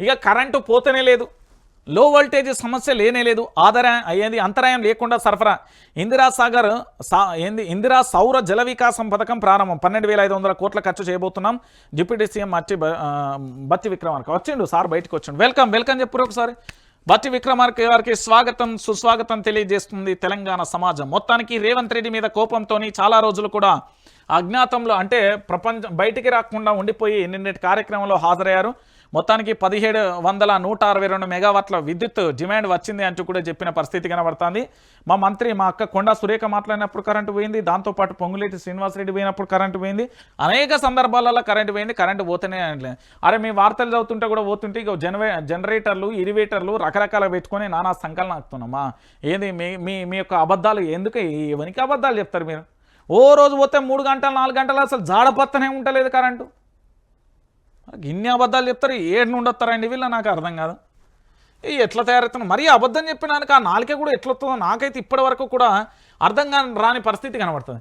ఇక కరెంటు పోతనే లేదు, లో వోల్టేజ్ సమస్య లేనే లేదు, అంతరాయం లేకుండా సరఫరా. ఇందిరా సౌర జల వికాసం పథకం ప్రారంభం, 12,500 కోట్ల ఖర్చు చేయబోతున్నాం. డిప్యూటీ సీఎం బత్తి విక్రమార్క వచ్చిండు, సార్ బయటకు వచ్చిండు. వెల్కమ్ చెప్పురు ఒకసారి. బత్తి విక్రమార్క గారికి స్వాగతం సుస్వాగతం తెలియజేస్తుంది తెలంగాణ సమాజం. మొత్తానికి రేవంత్ రెడ్డి మీద కోపంతో చాలా రోజులు కూడా అజ్ఞాతంలో, అంటే బయటికి రాకుండా ఉండిపోయి నిన్నటి కార్యక్రమంలో హాజరయ్యారు. మొత్తానికి 1762 మెగావాట్ల విద్యుత్ డిమాండ్ వచ్చింది అంటూ కూడా చెప్పిన పరిస్థితి కనబడుతుంది. మా మంత్రి మా అక్క కొండా సురేఖ మాట్లాడినప్పుడు కరెంటు పోయింది, దాంతోపాటు పొంగులేటి శ్రీనివాసరెడ్డి పోయినప్పుడు కరెంటు పోయింది, అనేక సందర్భాలలో కరెంటు పోయింది. కరెంటు పోతేనే అనలేదు. అరే మీ వార్తలు చదువుతుంటే కూడా పోతుంటే ఇక జనరేటర్లు ఇరివేటర్లు రకరకాల పెట్టుకొని నానా సంకలనం ఆగుతున్నామా. ఏంది మీ యొక్క అబద్ధాలు ఎందుకు, ఎవరికి అబద్ధాలు చెప్తారు మీరు? ఓ రోజు పోతే 3 గంటలు 4 గంటలు అసలు జాడపత్తనే ఉండలేదు కరెంటు. ఇన్ని అబద్ధాలు చెప్తారు, ఏడు నుండి వస్తారండి వీళ్ళు, నాకు అర్థం కాదు. ఎట్లా తయారవుతున్నా మరీ అబద్ధం చెప్పినానికి ఆ నాలుకే కూడా ఎట్లా వస్తుందో నాకైతే ఇప్పటి వరకు కూడా అర్థం రాని పరిస్థితి కనబడుతుంది.